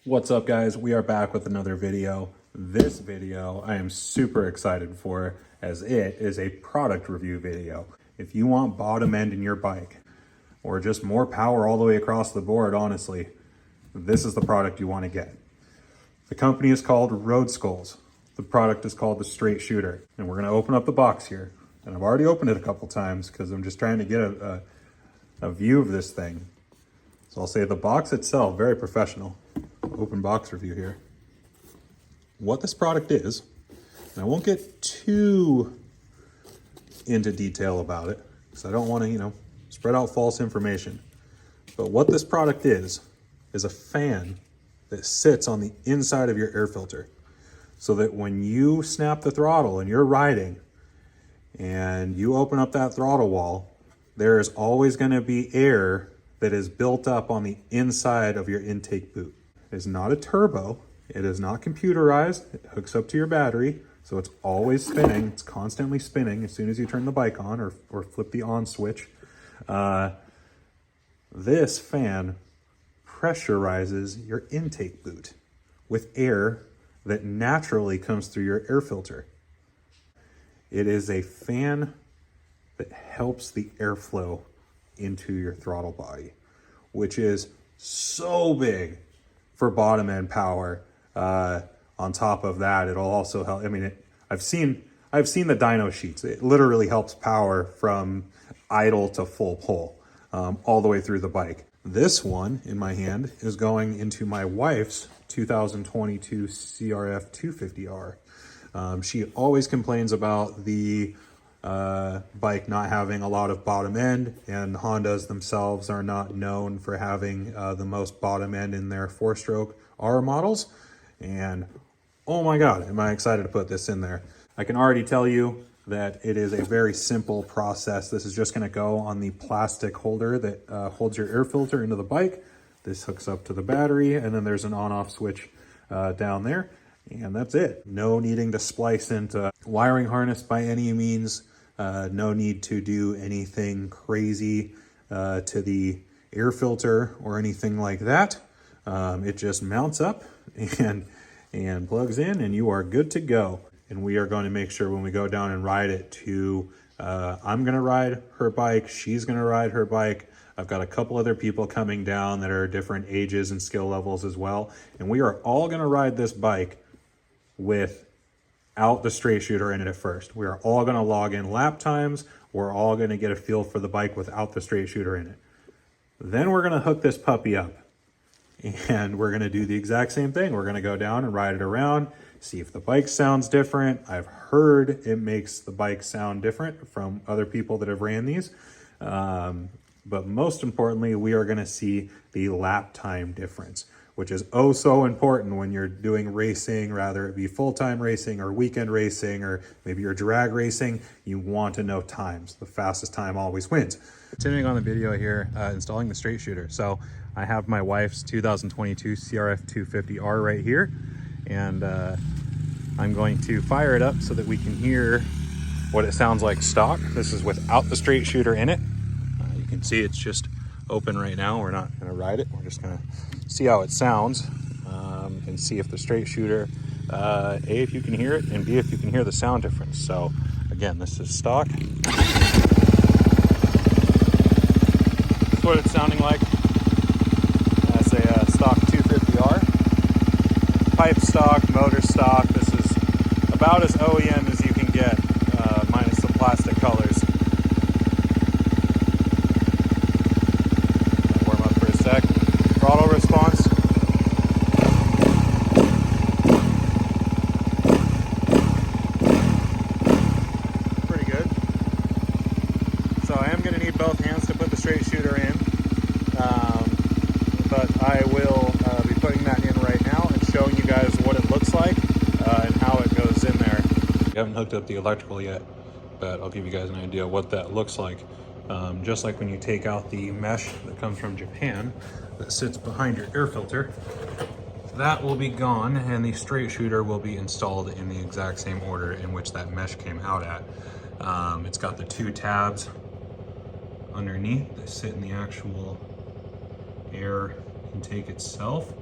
What's up, guys? We are back with another video. This video I am super excited for, as it is a product review video. If you want bottom end in your bike or just more power all the way across the board, honestly, this is the product you want to get. The company is called RoadSkulls. The product is called the Straight Shooter, and we're going to open up the box here. And I've already opened it a couple times because I'm just trying to get a view of this thing. So I'll say the box itself, very professional. Open box review here. What this product is, and I won't get too into detail about it because I don't want to, spread out false information. But what this product is a fan that sits on the inside of your air filter, so that when you snap the throttle and you're riding and you open up that throttle wall, there is always going to be air that is built up on the inside of your intake boot. It is not a turbo. It is not computerized. It hooks up to your battery, so it's always spinning. It's constantly spinning as soon as you turn the bike on or flip the on switch. This fan pressurizes your intake boot with air that naturally comes through your air filter. It is a fan that helps the airflow into your throttle body, which is so big for bottom end power. On top of that, it'll also help. I've seen the dyno sheets. It literally helps power from idle to full pull, all the way through the bike. This one in my hand is going into my wife's 2022 CRF 250R. She always complains about the bike not having a lot of bottom end, and Hondas themselves are not known for having the most bottom end in their 4-stroke R models. And oh my God, am I excited to put this in there. I can already tell you that it is a very simple process. This is just going to go on the plastic holder that holds your air filter into the bike. This hooks up to the battery, and then there's an on-off switch down there, and that's it. No needing to splice into wiring harness by any means. No need to do anything crazy to the air filter or anything like that. It just mounts up and plugs in, and you are good to go. And we are going to make sure when we go down and ride it I'm going to ride her bike, she's going to ride her bike. I've got a couple other people coming down that are different ages and skill levels as well. And we are all going to ride this bike without the straight shooter in it at first. We are all going to log in lap times. We're all going to get a feel for the bike without the straight shooter in it. Then we're going to hook this puppy up, and we're going to do the exact same thing. We're going to go down and ride it around, see if the bike sounds different. I've heard it makes the bike sound different from other people that have ran these. But most importantly, we are going to see the lap time difference, which is oh so important when you're doing racing, rather it be full-time racing or weekend racing, or maybe you're drag racing. You want to know times. The fastest time always wins. Continuing on the video here, installing the straight shooter. So I have my wife's 2022 CRF 250R right here, and I'm going to fire it up so that we can hear what it sounds like stock. This is without the straight shooter in it. You can see it's just open right now. We're not going to ride it. We're just going to see how it sounds, and see if the straight shooter, A, if you can hear it, and B, if you can hear the sound difference. So again, this is stock. That's what it's sounding like as a stock 250R. Pipe stock, motor stock. This is about as OEM as you can get, minus the plastic colors. Warm up for a sec. Throttle response. Pretty good. So I am going to need both hands to put the straight shooter in, but I will be putting that in right now and showing you guys what it looks like and how it goes in there. I haven't hooked up the electrical yet, but I'll give you guys an idea of what that looks like. Just like when you take out the mesh that comes from Japan that sits behind your air filter, that will be gone, and the straight shooter will be installed in the exact same order in which that mesh came out at. It's got the 2 tabs underneath that sit in the actual air intake itself.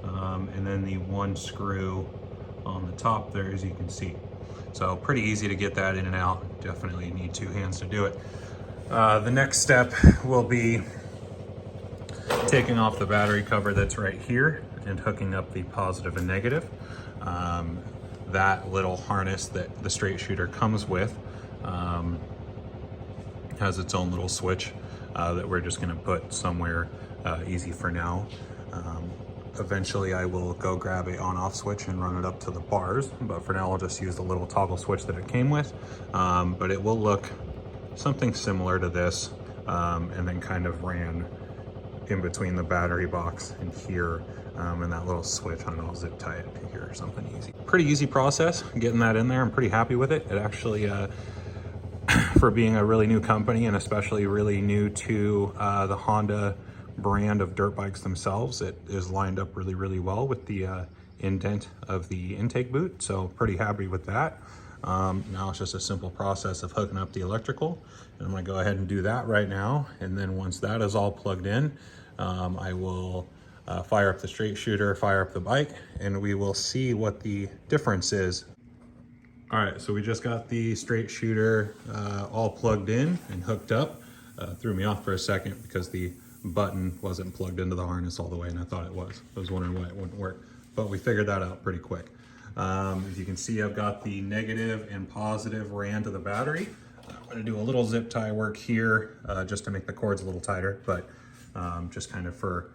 and then the one screw on the top there, as you can see. So pretty easy to get that in and out. Definitely need 2 hands to do it. The next step will be taking off the battery cover that's right here and hooking up the positive and negative. That little harness that the straight shooter comes with has its own little switch that we're just going to put somewhere easy for now. Eventually I will go grab a on-off switch and run it up to the bars, but for now I'll just use the little toggle switch that it came with. But it will look something similar to this, and then kind of ran in between the battery box and here, and that little switch. I don't know, I'll zip tie it to here or something easy. Pretty easy process getting that in there. I'm pretty happy with it. It actually, for being a really new company and especially really new to the Honda brand of dirt bikes themselves, it is lined up really, really well with the indent of the intake boot. So pretty happy with that. Now it's just a simple process of hooking up the electrical, and I'm gonna go ahead and do that right now. And then once that is all plugged in, I will fire up the straight shooter, fire up the bike, and we will see what the difference is. All right, so we just got the straight shooter all plugged in and hooked up. Threw me off for a second because the button wasn't plugged into the harness all the way, and I thought it was. I was wondering why it wouldn't work, but we figured that out pretty quick. As you can see, I've got the negative and positive ran to the battery. I'm gonna do a little zip tie work here just to make the cords a little tighter, but just kind of for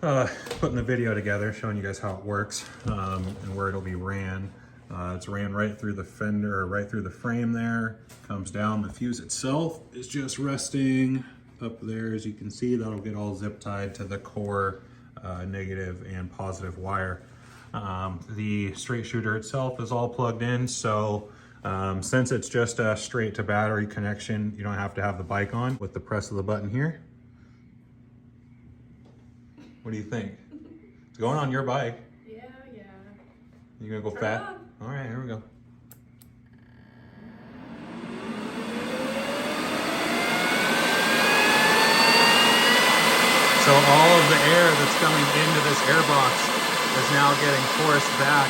putting the video together, showing you guys how it works and where it'll be ran. It's ran right through the fender, or right through the frame there, comes down. The fuse itself is just resting up there, as you can see. That'll get all zip tied to the core negative and positive wire. The straight shooter itself is all plugged in, so since it's just a straight to battery connection, you don't have to have the bike on with the press of the button here. What do you think? It's going on your bike. Yeah. You gonna go fast? All right, here we go. So all of the air that's coming into this air box is now getting forced back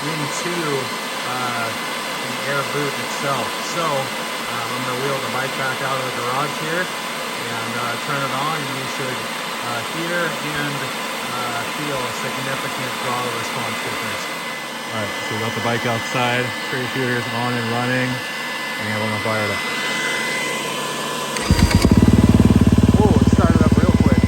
into the air boot itself. So I'm gonna wheel the bike back out of the garage here and turn it on, and you should hear and feel a significant throttle response difference. All right, so we got the bike outside, straight shooter's on and running, and we're gonna fire it up. Oh, it started up real quick.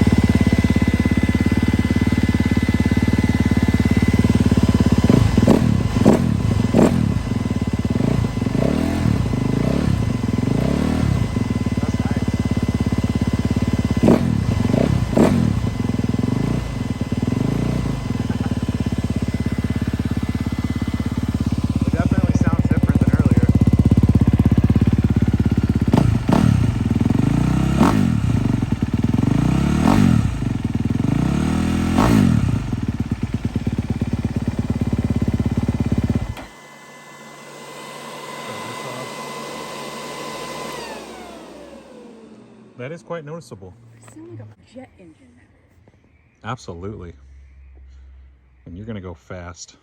That is quite noticeable. I sound like a jet engine now. Absolutely. And you're gonna go fast.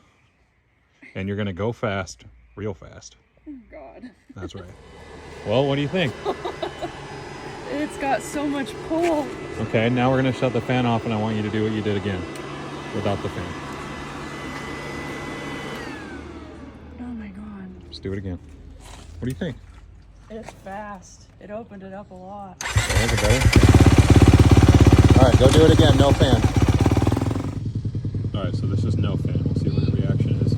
And you're gonna go fast, real fast. Oh God. That's right. Well, what do you think? It's got so much pull. Okay, now we're gonna shut the fan off, and I want you to do what you did again without the fan. Oh my God. Let's do it again. What do you think? It's fast. It opened it up a lot. Is it better? All right, go do it again, no fan. All right, so this is no fan. We'll see what the reaction is.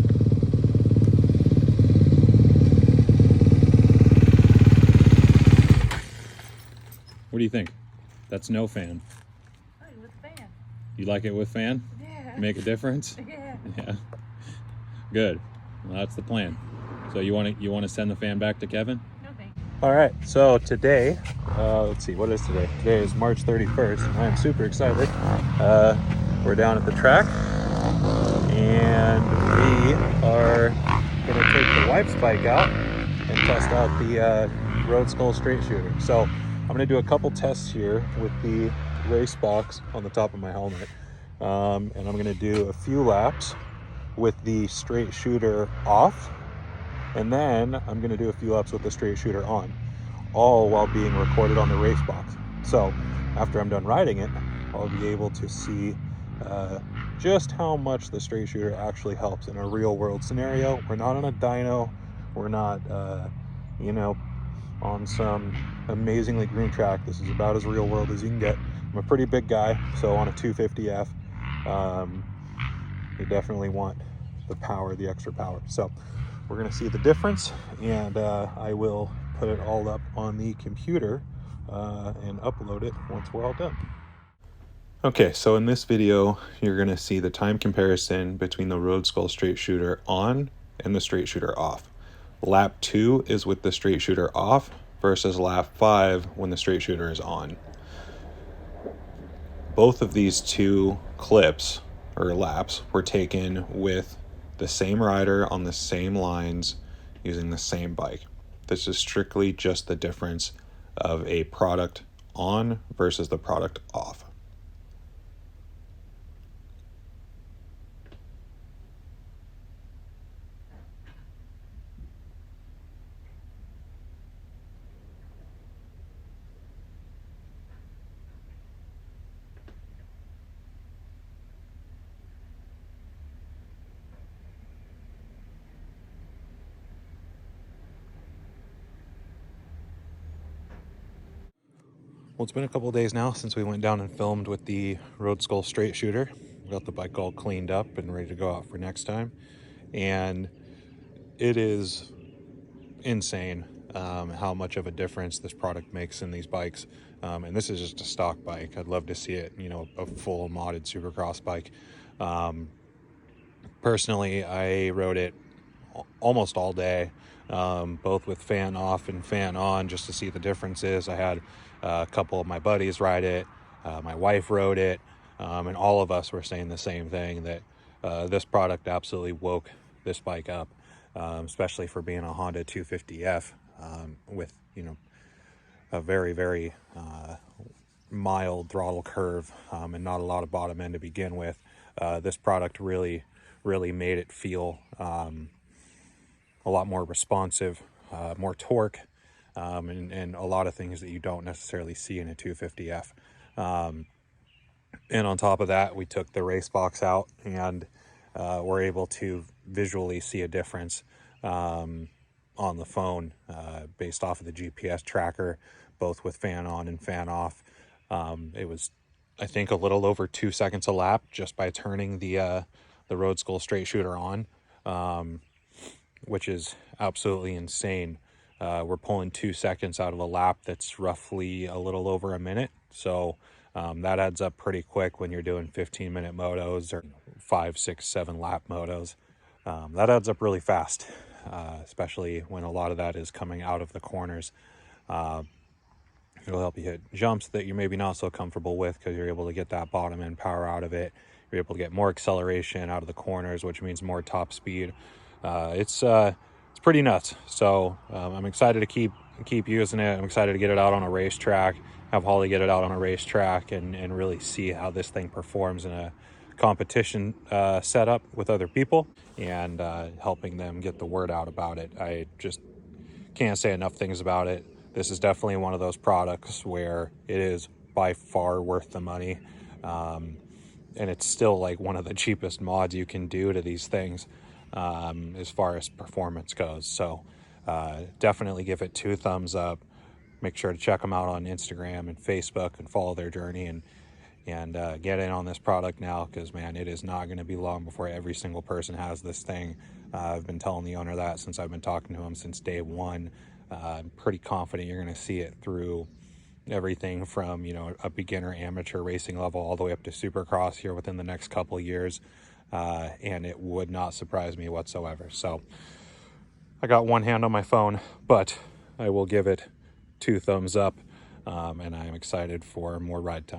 What do you think? That's no fan. Oh, with fan. You like it with fan? Yeah. Make a difference? Yeah. Yeah. Good. Well, that's the plan. So you want to send the fan back to Kevin? No thanks. All right. So today, let's see, what is today? Today is March 31st. I am super excited. We're down at the track, and we are going to take the wife's bike out and test out the RoadSkulls straight shooter. So I'm going to do a couple tests here with the race box on the top of my helmet. and I'm going to do a few laps with the straight shooter off, and then I'm going to do a few laps with the straight shooter on, all while being recorded on the race box. So after I'm done riding it, I'll be able to see just how much the straight shooter actually helps in a real world scenario. We're not on a dyno, we're not on some amazingly green track. This is about as real world as you can get. I'm a pretty big guy, so on a 250F, you definitely want the power, the extra power. So we're gonna see the difference, and I will put it all up on the computer and upload it once we're all done. Okay, so in this video, you're gonna see the time comparison between the RoadSkulls straight shooter on and the straight shooter off. Lap 2 is with the straight shooter off versus lap 5 when the straight shooter is on. Both of these two clips or laps were taken with the same rider on the same lines using the same bike. This is strictly just the difference of a product on versus the product off. Well, it's been a couple of days now since we went down and filmed with the RoadSkulls straight shooter. We got the bike all cleaned up and ready to go out for next time. And it is insane how much of a difference this product makes in these bikes. And this is just a stock bike. I'd love to see it, a full modded Supercross bike. Personally, I rode it almost all day, both with fan off and fan on, just to see the differences. I had a couple of my buddies ride it, my wife rode it, and all of us were saying the same thing, that this product absolutely woke this bike up, especially for being a Honda 250F with a very, very mild throttle curve and not a lot of bottom end to begin with. This product really made it feel a lot more responsive, more torque, and a lot of things that you don't necessarily see in a 250F. And on top of that, we took the race box out and were able to visually see a difference on the phone based off of the GPS tracker, both with fan on and fan off. It was, I think, a little over 2 seconds a lap just by turning the RoadSkulls straight shooter on, which is absolutely insane. We're pulling 2 seconds out of a lap that's roughly a little over a minute. So that adds up pretty quick when you're doing 15-minute motos or 5, 6, 7 lap motos. That adds up really fast, especially when a lot of that is coming out of the corners. It'll help you hit jumps that you're maybe not so comfortable with because you're able to get that bottom end power out of it. You're able to get more acceleration out of the corners, which means more top speed. It's pretty nuts. So I'm excited to keep using it. I'm excited to get it out on a racetrack, have Holly get it out on a racetrack, and really see how this thing performs in a competition setup with other people, and helping them get the word out about it. I just can't say enough things about it. This is definitely one of those products where it is by far worth the money. And it's still like one of the cheapest mods you can do to these things as far as performance goes. So definitely give it 2 thumbs up. Make sure to check them out on Instagram and Facebook and follow their journey, and get in on this product now, because man, it is not going to be long before every single person has this thing. I've been telling the owner that since I've been talking to him since day one. I'm pretty confident you're going to see it through everything from a beginner amateur racing level all the way up to Supercross here within the next couple of years, and it would not surprise me whatsoever. So I got one hand on my phone, but I will give it 2 thumbs up, and I am excited for more ride time.